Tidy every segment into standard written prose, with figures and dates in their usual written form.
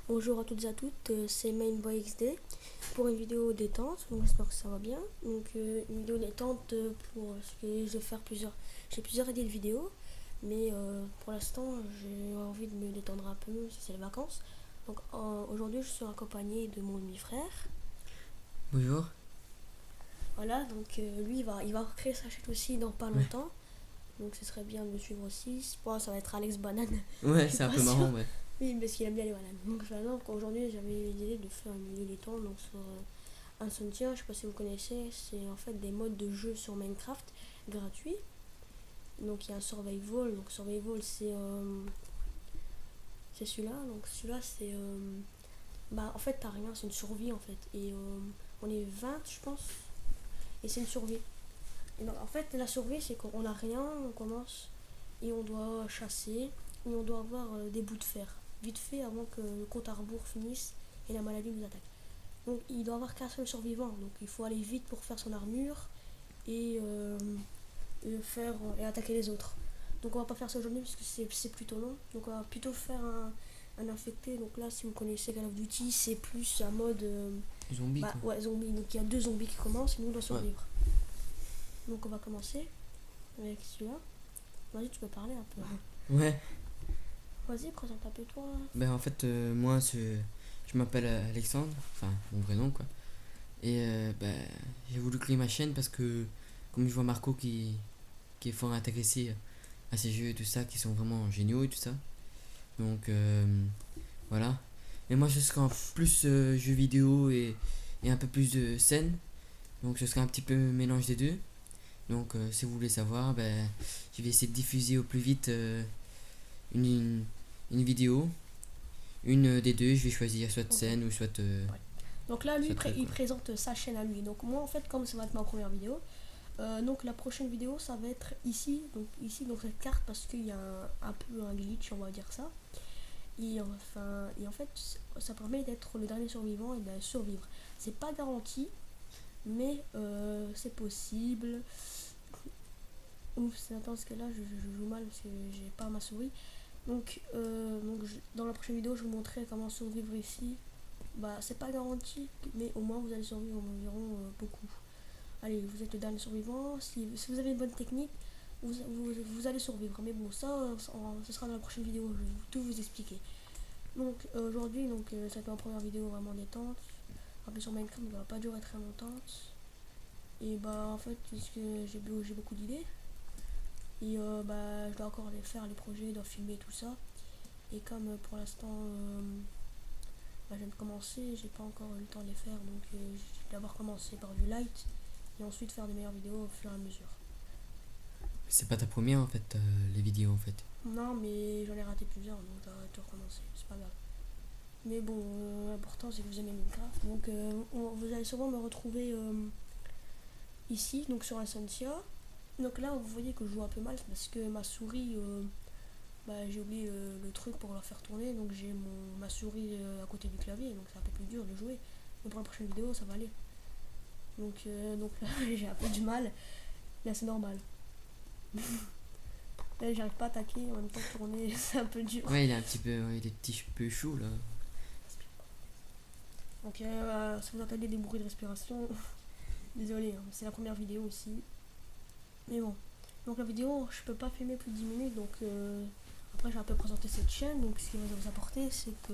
Bonjour à toutes et à toutes, c'est MainBoyXD pour une vidéo détente, donc j'espère que ça va bien. Donc une vidéo détente pour ce que je vais faire j'ai plusieurs idées de vidéos, mais pour l'instant j'ai envie de me détendre un peu, si c'est les vacances. Donc aujourd'hui je suis accompagné de mon demi-frère. Bonjour. Voilà, donc lui il va créer sa chaîne aussi dans pas Ouais, longtemps, donc ce serait bien de le suivre aussi. Pour moi ça va être Alex Banane, je ouais, suis c'est un pas peu sûre. marrant, ouais. Oui, parce qu'il aime bien les bananes. Donc voilà, aujourd'hui j'avais l'idée de faire une vidéo détente donc sur Insomnia, je sais pas si vous connaissez, c'est en fait des modes de jeu sur Minecraft gratuits. Donc il y a un survival, donc survival c'est celui-là, donc celui-là c'est bah en fait t'as rien, c'est une survie en fait. Et on est 20 je pense, et c'est une survie. Et donc en fait la survie c'est qu'on a rien, on commence et on doit chasser, et on doit avoir des bouts de fer, vite fait avant que le compte à rebours finisse et la maladie nous attaque. Donc il doit avoir qu'un seul survivant, donc il faut aller vite pour faire son armure et, et attaquer les autres. Donc on va pas faire ça aujourd'hui parce que c'est plutôt long. Donc on va plutôt faire un infecté. Donc là si vous connaissez Call of Duty c'est plus un mode Zombie, quoi. ouais, zombie. Donc il y a deux zombies qui commencent et nous on doit Ouais. survivre. Donc on va commencer avec celui-là. Vas-y tu peux parler un peu. Ouais, Vas-y présente un peu toi. ben en fait, moi, je m'appelle Alexandre, enfin, mon vrai nom, quoi. Et ben, j'ai voulu créer ma chaîne parce que, comme je vois Marco qui est fort intéressé à ces jeux et tout ça, qui sont vraiment géniaux et tout ça. Donc, voilà. Mais moi, je serai en plus jeux vidéo et un peu plus de scène. Donc, ce serait un petit peu mélange des deux. Donc, si vous voulez savoir, ben, je vais essayer de diffuser au plus vite une, une vidéo. Une des deux, je vais choisir soit Ok. scène ou soit, Ouais. Donc là lui soit truc, il quoi. présente sa chaîne à lui. Donc moi en fait comme ça va être ma première vidéo. Donc la prochaine vidéo ça va être ici donc cette carte parce qu'il y a un peu un glitch on va dire ça et en fait ça permet d'être le dernier survivant et de survivre. C'est pas garanti mais c'est possible. Ouf c'est attends parce que là je joue mal parce que j'ai pas ma souris. Dans la prochaine vidéo je vais vous montrer comment survivre ici. Bah c'est pas garanti mais au moins vous allez survivre environ beaucoup. Allez, vous êtes le dernier survivant. Si vous avez une bonne technique, vous allez survivre. Mais bon, ce sera dans la prochaine vidéo. Je vais tout vous expliquer. Donc aujourd'hui, ça va être ma première vidéo vraiment détente. En plus sur Minecraft, elle va pas durer très longtemps. Et bah en fait, puisque j'ai beaucoup d'idées. Et bah je dois encore les faire, les projets, je dois filmer tout ça. Et comme pour l'instant, bah, je viens de commencer, j'ai pas encore eu le temps de les faire. Donc je vais d'abord commencer par du light. Et ensuite faire des meilleures vidéos au fur et à mesure. C'est pas ta première en fait, les vidéos en fait. Non, mais j'en ai raté plusieurs, donc t'as tout recommencer, c'est pas grave. Mais bon, l'important c'est que vous aimez Minecraft. Donc vous allez souvent me retrouver ici, donc sur Essentia. Donc là, vous voyez que je joue un peu mal parce que ma souris, bah, j'ai oublié le truc pour la faire tourner. Donc j'ai ma souris à côté du clavier, donc c'est un peu plus dur de jouer. Mais pour la prochaine vidéo, ça va aller. Donc là, j'ai un peu du mal. Là, c'est normal. Là, j'arrive pas à attaquer en même temps tourner, c'est un peu dur. Ouais, il est un petit peu, ouais, il est petit peu chaud là. Donc si vous entendez des bruits de respiration, désolé, hein, c'est la première vidéo aussi. Mais bon. Donc la vidéo, je peux pas filmer plus de 10 minutes, donc après j'ai un peu présenté cette chaîne, donc ce qui va vous apporter, c'est que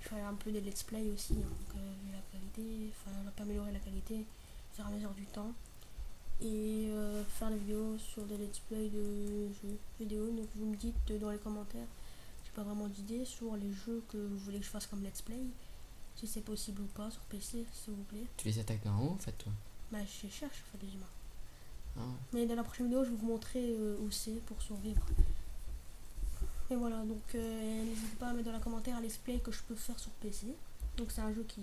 je ferai un peu des let's play aussi, hein, donc la qualité, enfin on va pas améliorer la qualité, faire à mesure du temps, et faire des vidéos sur des let's play de jeux vidéo, donc vous me dites dans les commentaires, j'ai pas vraiment d'idée sur les jeux que vous voulez que je fasse comme let's play, si c'est possible ou pas sur PC s'il vous plaît. Tu les attaques d'en haut en fait, toi. Bah je cherche, enfin des humains. Ah, Mais dans la prochaine vidéo, je vais vous montrer où c'est pour survivre. Et voilà, donc n'hésitez pas à mettre dans les commentaires les play que je peux faire sur PC. Donc c'est un jeu qui...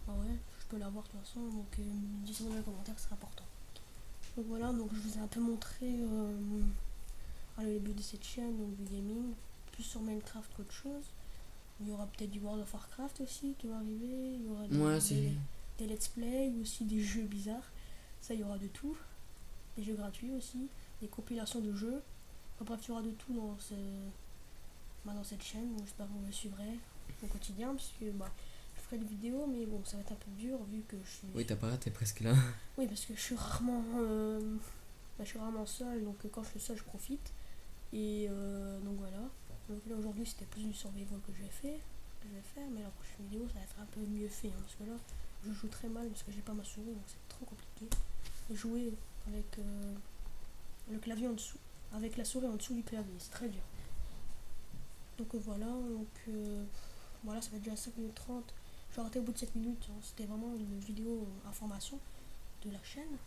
Ah ouais, je peux l'avoir de toute façon, donc dites-moi dans les commentaires, c'est important. Donc voilà, donc je vous ai un peu montré le but de cette chaîne, donc du gaming, plus sur Minecraft qu'autre chose. Il y aura peut-être du World of Warcraft aussi qui va arriver, il y aura moi c'est. des let's play, aussi des jeux bizarres, ça il y aura de tout. Des jeux gratuits aussi, des compilations de jeux. Enfin bref, il y aura de tout dans cette chaîne. Donc j'espère que vous me suivrez au quotidien, parce que je ferai des vidéos, mais bon, ça va être un peu dur vu que je suis. Oui, t'as pas t'es presque là. Oui, parce que je suis rarement seule, donc quand je suis seule, je profite. Et donc voilà. Donc là aujourd'hui c'était plus du survival que je vais faire, mais la prochaine vidéo ça va être un peu mieux fait, hein, parce que là je joue très mal parce que j'ai pas ma souris, donc c'est trop compliqué. Jouer avec le clavier en dessous, avec la souris en dessous du clavier, c'est très dur. Donc voilà, ça fait déjà 5 minutes 30. Je vais arrêter au bout de 7 minutes, hein. C'était vraiment une vidéo information de la chaîne.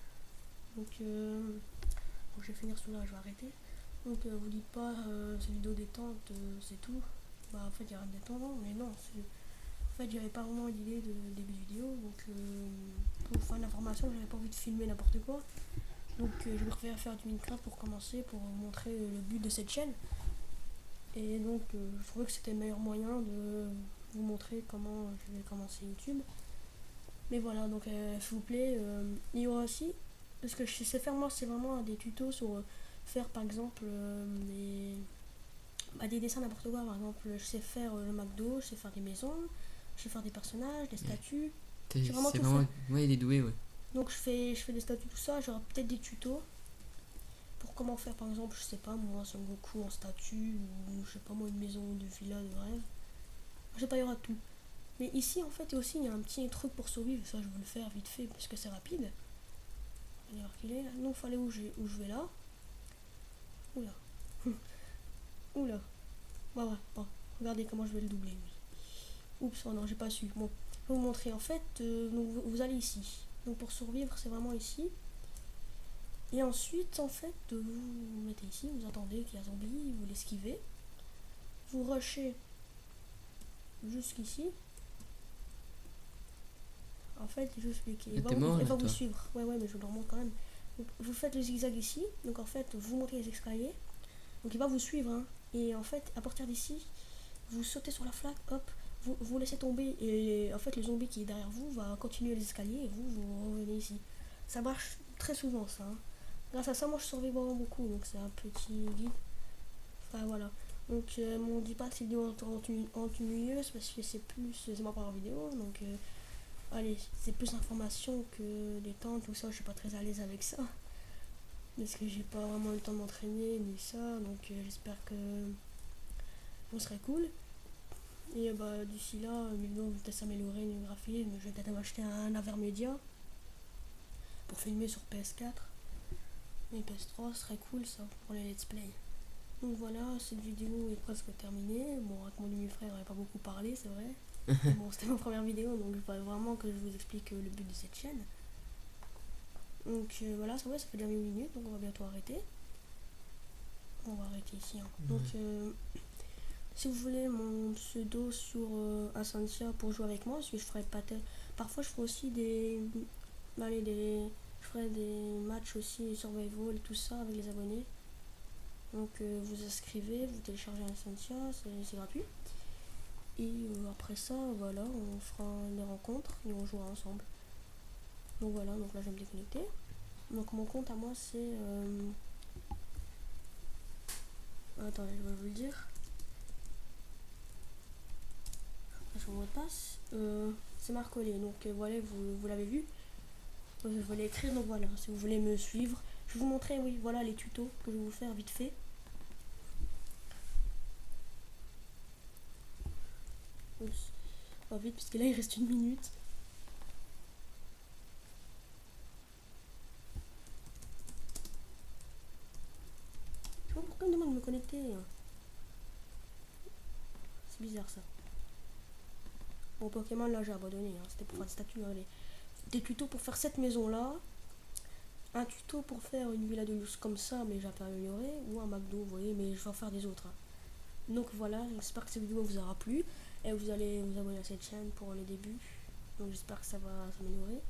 Donc je vais finir celui-là, je vais arrêter. Donc vous dites pas c'est une vidéo détente, c'est tout. En fait il y a rien de détendant, mais non, en fait j'avais pas vraiment d'idée de début de vidéo, donc pour faire l'information j'avais pas envie de filmer n'importe quoi. Donc je préfère faire du Minecraft pour commencer, pour vous montrer le but de cette chaîne. Et donc je trouvais que c'était le meilleur moyen de vous montrer comment je vais commencer YouTube. Mais voilà, donc s'il vous plaît, il y aura aussi, parce que je sais faire moi, c'est vraiment des tutos sur faire par exemple des dessins n'importe quoi. Par exemple, je sais faire le McDo, je sais faire des maisons, je sais faire des personnages, des statues. Je sais vraiment C'est tout vraiment. faire. Ouais, il est doué, ouais. Donc je fais des statues, tout ça. J'aurai peut-être des tutos pour comment faire par exemple, je sais pas moi, Son Goku en statue, ou je sais pas moi, une maison de villa de rêve. Je sais pas, il y aura tout. Mais ici en fait aussi il y a un petit truc pour survivre, ça je veux le faire vite fait parce que c'est rapide. Alors qu'il est là. Non, fallait où je vais là. Oula. Oula. Ouais, bon. Regardez comment je vais le doubler, lui. Oups, oh non, j'ai pas su. Bon, je vais vous montrer. En fait, donc vous allez ici. Donc pour survivre, c'est vraiment ici. Et ensuite, en fait, vous mettez ici, vous attendez qu'il y a un zombie, vous l'esquivez. Vous rushez jusqu'ici. En fait, je vais expliquer. Ah, t'es mort Il là, va vous toi. suivre. Ouais, mais je vous le remonte quand même. Donc, vous faites le zigzag ici. Donc en fait, vous montez les escaliers. Donc il va vous suivre, hein. Et en fait, à partir d'ici, vous sautez sur la flaque, hop, vous laissez tomber. Et en fait, le zombie qui est derrière vous va continuer les escaliers et vous revenez ici. Ça marche très souvent, ça, hein. Grâce à ça, moi je survis vraiment beaucoup. Donc c'est un petit guide. Enfin voilà. Donc on dit pas que c'est vidéo ennuyeuse parce que c'est ma première vidéo. Donc allez, c'est plus information que détente, tout ça. Je suis pas très à l'aise avec ça. Parce que j'ai pas vraiment eu le temps de m'entraîner ni ça. Donc j'espère que on serait cool. Et d'ici là, mes vidéos vont peut-être s'améliorer, le graphisme. Je vais peut-être m'acheter un Avermedia pour filmer sur PS4. Et PS3, ce serait cool ça pour les let's play. Donc voilà, cette vidéo est presque terminée. Bon, avec mon demi-frère, on n'a pas beaucoup parlé, c'est vrai. Mais bon, c'était ma première vidéo, donc il fallait vraiment que je vous explique le but de cette chaîne. Donc voilà, ça fait déjà 8 minutes, donc on va bientôt arrêter. On va arrêter ici, hein. Donc si vous voulez mon pseudo sur Ascensia pour jouer avec moi, parce que je ferai pas parfois je ferai aussi je ferai des matchs aussi survival et tout ça avec les abonnés. Donc vous inscrivez, vous téléchargez Ascensia, c'est gratuit. Et après ça, voilà, on fera des rencontres et on jouera ensemble. Donc voilà, donc là je vais me déconnecter. Donc mon compte à moi c'est attendez, je vais vous le dire. Mon mot de passe, c'est Marcolé, donc voilà, vous l'avez vu. Donc, je vais l'écrire, donc voilà, si vous voulez me suivre, je vais vous montrer, oui, voilà les tutos que je vais vous faire vite fait. Oups, pas vite, parce que là il reste 1 minute. Je sais pas pourquoi il me demande de me connecter. C'est bizarre ça. Bon, Pokémon là j'ai abandonné, hein. C'était pour faire des statues, hein, des tutos pour faire cette maison là, un tuto pour faire une villa de luxe comme ça mais j'ai pas amélioré, ou un McDo, vous voyez, mais je vais en faire des autres, hein. Donc voilà, j'espère que cette vidéo vous aura plu et vous allez vous abonner à cette chaîne pour les débuts. Donc j'espère que ça va s'améliorer.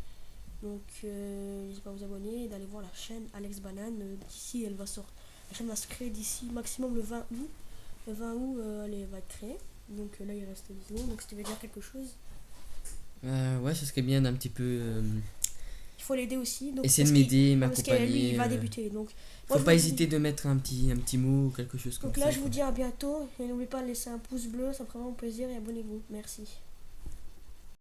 Donc n'hésitez pas à vous abonner et d'aller voir la chaîne Alex Banane. D'ici elle va sortir. La chaîne va se créer d'ici maximum le 20 août. Le 20 août elle va être créée. Donc là il reste 10 secondes. Donc si tu veux dire quelque chose. Ouais, ça serait bien d'un petit peu. Il faut l'aider aussi. Donc, Essayez de parce m'aider, parce que lui, m'accompagner. il va débuter. Donc, moi, Faut je pas vous hésiter dis, de mettre un petit mot ou quelque chose comme donc ça. là, je vous Quoi. dis à bientôt. Et n'oubliez pas de laisser un pouce bleu, ça ferait vraiment plaisir. Et abonnez-vous. Merci.